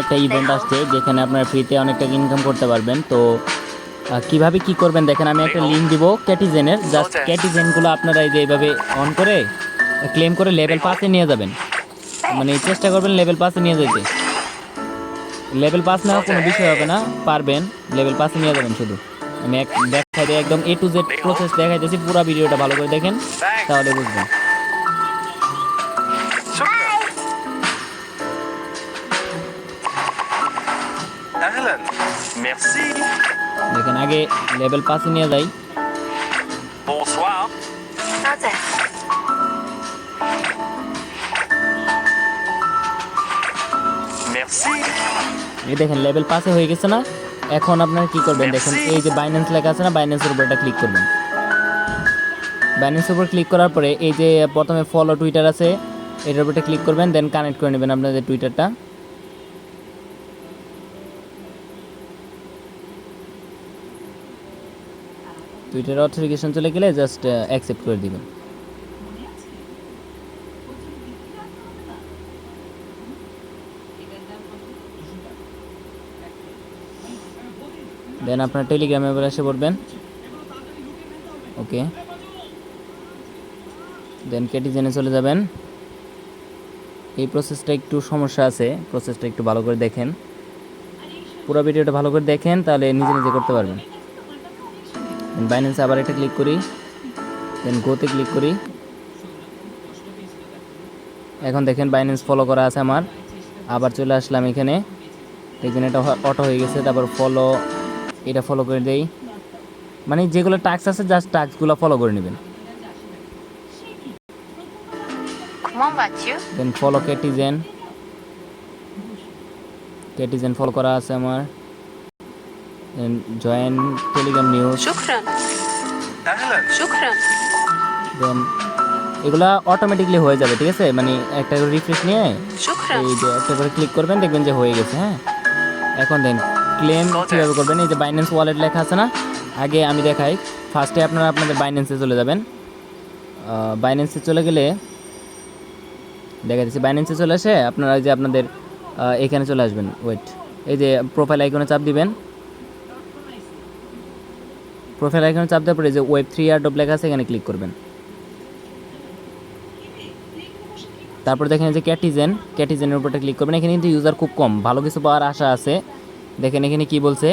একটা ইভেন্ট আসছে যেখানে আপনারা ফ্রিতে অনেক টাকা ইনকাম করতে পারবেন। তো কিভাবে কি করবেন দেখেন, আমি একটা লিঙ্ক দিব ক্যাটিজেনের। জাস্ট ক্যাটিজেনগুলো আপনারা এই যে এইভাবে অন করে ক্লেম করে লেভেল 5-এ নিয়ে যাবেন। মানে চেষ্টা করবেন লেভেল 5-এ নিয়ে যেতে। লেভেল 5 নেওয়া কোনো বিষয় হবে না, পারবেন। লেভেল 5-এ নিয়ে যাবেন শুধু। আমি দেখাই দিই, একদম A to Z প্রসেস দেখাইতেছি। পুরো ভিডিওটা ভালো করে দেখেন, তাহলে বুঝবেন। দেখেন আগে লেভেল 5-এ নিয়ে যাই। এই দেখেন লেভেল 5-এ হয়ে গেছে না? এখন আপনারা কি করবেন দেখেন, এই যে বাইন্যান্স লেখা আছে না, বাইন্যান্সের উপর এটা ক্লিক করবেন। বাইন্যান্সের উপর ক্লিক করার পরে এই যে প্রথমে ফলো টুইটার আছে, এটার উপরে ক্লিক করবেন, দেন কানেক্ট করে নেবেন আপনাদের টুইটারটা। টুইটার অথেন্টিকেশন চলে গেলে জাস্ট অ্যাকসেপ্ট করে দিবেন। দেন আপনার টেলিগ্রামে এবার এসে পড়বেন। ওকে, দেন ক্যাটিজেনে চলে যাবেন। এই প্রসেসটা একটু সমস্যা আছে, প্রসেসটা একটু ভালো করে দেখেন, পুরো ভিডিওটা ভালো করে দেখেন, তাহলে নিজে নিজে করতে পারবেন। বাইন্যান্সে আবার একটা ক্লিক করি, দেন গোতে ক্লিক করি। এখন দেখেন বাইন্যান্স ফলো করা আছে আমার। আবার চলে আসলাম এখানে, দেখবেন এটা অটো হয়ে গেছে। তারপর ফলো, এটা ফলো করে দেই। মানে যেগুলো টাস্ক আছে জাস্ট টাস্কগুলো ফলো করে নেবেন। দেন ফলো ক্যাটিজেন, ক্যাটিজেন ফলো করা আছে আমার। Then join telegram news. Then এগুলা অটোমেটিকলি হয়ে যাবে, ঠিক আছে? মানে একটা করে রিফ্রেশ নিয়ে এই যে একটা করে ক্লিক করবেন, দেখবেন যে হয়ে গেছে। হ্যাঁ, এখন দেন ক্লেম কীভাবে করবেন, এই যে বাইন্যান্স ওয়ালেট লেখা আছে না, আগে আমি দেখাই। ফার্স্টে আপনারা আপনাদের বাইন্যান্সে চলে যাবেন। বাইন্যান্সে চলে গেলে দেখা যাচ্ছে, বাইন্যান্সে চলে আসে আপনারা যে আপনাদের এখানে চলে আসবেন। ওয়েট, এই যে প্রোফাইল আইকনে চাপ দিবেন। প্রোফাইল আইকনে চাপ দেওয়ার পরে যে Web3 এয়ারড্রপ লেখা আছে, এখানে ক্লিক করবেন। তারপর দেখেন যে ক্যাটিজেনের উপরটা ক্লিক করবেন। এখানে কিন্তু ইউজার খুব কম, ভালো কিছু পাওয়ার আশা আছে। দেখেন এখানে কি বলছে,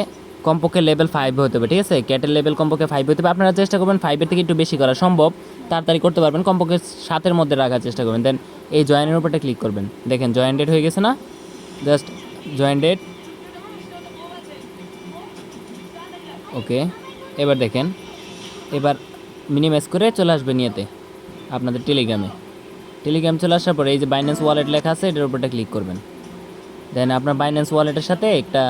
কমপক্ষে লেভেল 5 হতে হবে, ঠিক আছে? ক্যাটের লেভেল কমপক্ষে 5 হতে হবে। আপনারা চেষ্টা করবেন 5-এর থেকে একটু বেশি করা সম্ভব, তাড়াতাড়ি করতে পারবেন। কমপক্ষে 7-এর মধ্যে রাখার চেষ্টা করবেন। দেন এই জয়েনের উপরটা ক্লিক করবেন। দেখেন জয়েন ডেট হয়ে গেছে না? Just join date. ওকে, এবার দেখেন, এবার মিনিমাইজ করে চলে আসবেন ইয়েতে, আপনাদের টেলিগ্রাম চলে আসার পরে এই যে বাইন্যান্স ওয়ালেট লেখা আছে, এটার উপরটা ক্লিক করবেন। দেন আপনার বাইন্যান্স ওয়ালেটের সাথে একটা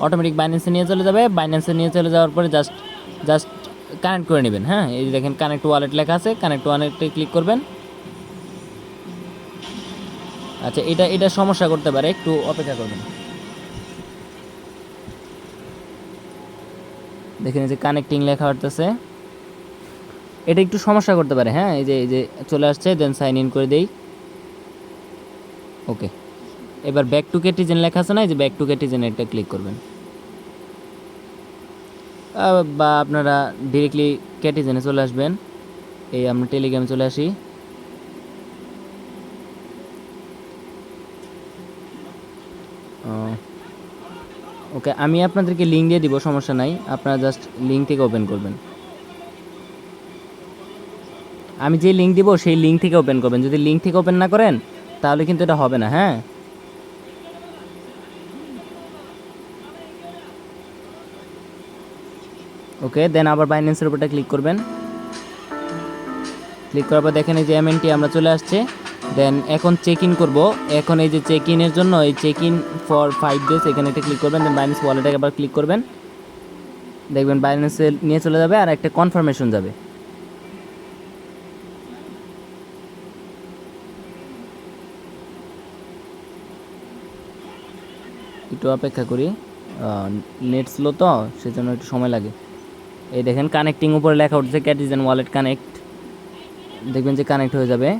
অটোমেটিক বাইন্যান্সে নিয়ে চলে যাবে। বাইন্যান্সে নিয়ে চলে যাওয়ার পরে জাস্ট কানেক্ট করে নেবেন। হ্যাঁ, এই যে দেখেন কানেক্ট ওয়ালেট লেখা আছে, কানেক্ট ওয়ালেটে ক্লিক করবেন। আচ্ছা, এটা সমস্যা করতে পারে, একটু অপেক্ষা করবেন। দেখেন এই যে কানেক্টিং লেখা হতেছে, এটা একটু সমস্যা করতে পারে। হ্যাঁ, এই যে চলে আসছে, দেন সাইন ইন করে দেই। ওকে, এবার ব্যাক টু ক্যাটিজেন লেখা আছে না, এই যে ব্যাক টু ক্যাটিজেন, এটা ক্লিক করবেন। বা আপনারা ডিরেক্টলি ক্যাটিজেনে চলে আসবেন। এই আমরা টেলিগ্রামে চলে আসি। ওকে, আমি আপনাদেরকে লিঙ্ক দিয়ে দিব, সমস্যা নাই। আপনারা জাস্ট লিঙ্ক থেকে ওপেন করবেন। আমি যে লিঙ্ক দিব সেই লিঙ্ক থেকে ওপেন করবেন। যদি লিঙ্ক থেকে ওপেন না করেন তাহলে কিন্তু এটা হবে না। হ্যাঁ, ওকে, দেন আবার বাইন্যান্সের উপরটা ক্লিক করবেন। ক্লিক করার পর দেখেন এই যে এমএনটি আমরা চলে আসছে। দেন এখন চেক ইন করবো। এখন এই যে চেক ইনের জন্য এই চেক ইন ফর 5 days, এখানে একটা ক্লিক করবেন। দেন বাইন্যান্স ওয়ালেটে আবার ক্লিক করবেন, দেখবেন বাইন্যান্সে নিয়ে চলে যাবে আর একটা কনফার্মেশন যাবে। একটু অপেক্ষা করি, নেট স্লো তো সেজন্য একটু সময় লাগে। এই দেখেন কানেক্টিং উপরে লেখা উঠছে ক্যাটিজেন ওয়ালেট কানেক্ট, দেখবেন যে কানেক্ট হয়ে যাবে।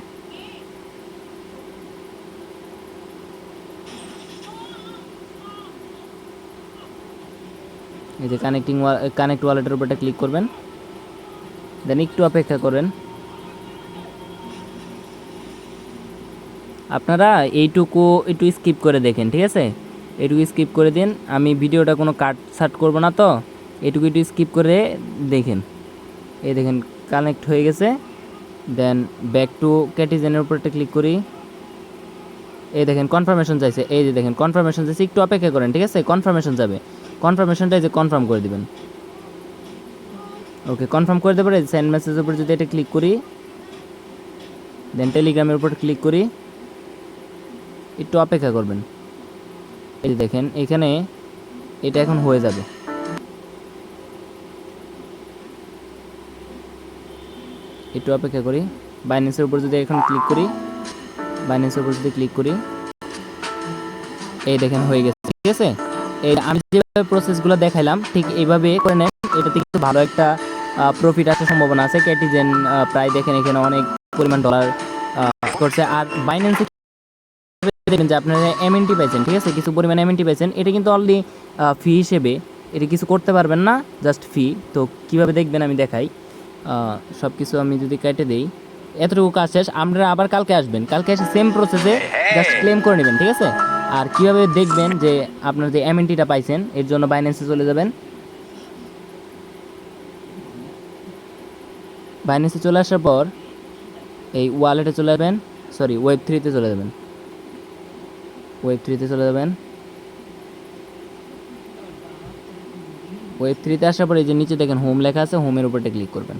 এই যে কানেক্ট ওয়ালেটের উপরটা ক্লিক করবেন, দেন একটু অপেক্ষা করবেন। আপনারা এইটুকু একটু স্কিপ করে দেখেন, ঠিক আছে? এইটুকু স্কিপ করে দিন, আমি ভিডিওটা কোনো কাট করব না, তো এইটুকু একটু স্কিপ করে দেখেন। এই দেখেন কানেক্ট হয়ে গেছে। দেন ব্যাক টু ক্যাটিজেনের উপরটা ক্লিক করি। এই দেখেন কনফার্মেশন চাইছে, এই যে দেখেন কনফার্মেশন চাইছে, একটু অপেক্ষা করেন, ঠিক আছে? কনফার্মেশন যাবে, কনফার্মেশনটা এই যে কনফার্ম করে দিবেন। ওকে, কনফার্ম করে দেবো। সেন্ড মেসেজের উপর যদি এটা ক্লিক করি, দেন টেলিগ্রামের উপর ক্লিক করি, একটু অপেক্ষা করবেন। এই যে দেখেন এখানে এটা এখন হয়ে যাবে। একটু অপেক্ষা করি। বাইন্যান্সের উপর যদি এখন ক্লিক করি, বাইন্যান্সের উপর যদি ক্লিক করি, এই দেখেন হয়ে গেছে, ঠিক আছে? এই আমি যেভাবে প্রসেসগুলো দেখাইলাম ঠিক এইভাবে করে নেন, এটাতে কিন্তু ভালো একটা প্রফিট আসার সম্ভাবনা আছে। ক্যাটিজেন প্রায় দেখেন এখানে অনেক পরিমাণ ডলার করছে। আর বাইন্যান্সে দেখবেন যে আপনারা এমএনটি পাইছেন, ঠিক আছে? কিছু পরিমাণ এমএনটি পাইছেন, এটা কিন্তু অলরেডি ফি হিসেবে এটা কিছু করতে পারবেন না, জাস্ট ফি। তো কীভাবে দেখবেন আমি দেখাই। সব কিছু আমি যদি কেটে দিই, এতটুকু কাজ শেষ। আপনারা আবার কালকে আসবেন, কালকে এসে সেম প্রসেসে জাস্ট ক্লেম করে নেবেন, ঠিক আছে? আর কীভাবে দেখবেন যে আপনার যে এমএনটিটা পাইছেন, এর জন্য বাইন্যান্সে চলে যাবেন। বাইন্যান্সে চলে আসার পর এই ওয়ালেটে চলে যাবেন, সরি ওয়েব3-তে চলে যাবেন, ওয়েব3-তে চলে যাবেন। ওয়েব3-তে আসার পরে এই যে নিচে দেখেন হোম লেখা আছে, হোমের উপরটা ক্লিক করবেন।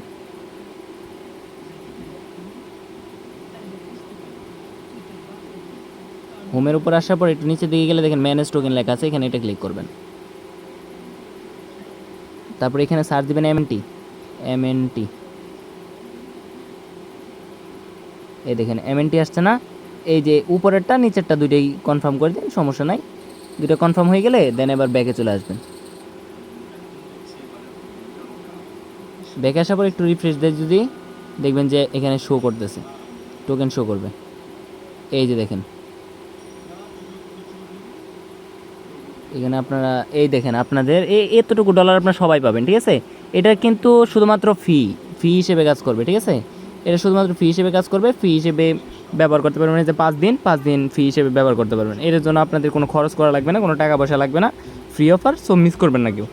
হোমের উপর আসার পর একটু নিচে দিকে গেলে দেখেন ম্যানেজ টোকেন লেখা আছে, এখানে এটা ক্লিক করবেন। তারপরে এখানে সার্চ দিবেন এমএনটি। এই দেখেন এমএনটি আসছে না? এই যে উপরেরটা নিচেরটা দুইটাই কনফার্ম করে দিন, সমস্যা নাই। দুটো কনফার্ম হয়ে গেলে দেন এবার ব্যাকে চলে আসবেন। ব্যাকে আসার পর একটু রিফ্রেশ দেয় যদি, দেখবেন যে এখানে শো করতেছে, টোকেন শো করবে। এই যে দেখেন এখানে আপনারা এই দেখেন আপনাদের এতটুকু ডলার আপনারা সবাই পাবেন, ঠিক আছে? এটা কিন্তু শুধুমাত্র ফি হিসেবে কাজ করবে, ঠিক আছে? এটা শুধুমাত্র ফি হিসেবে কাজ করবে, ফি হিসেবে ব্যবহার করতে পারবেন। এই যে 5 দিন ফি হিসেবে ব্যবহার করতে পারবেন। এটার জন্য আপনাদের কোনো খরচ করা লাগবে না, কোনো টাকা পয়সা লাগবে না, ফ্রি অফার। সো মিস করবেন না কেউ।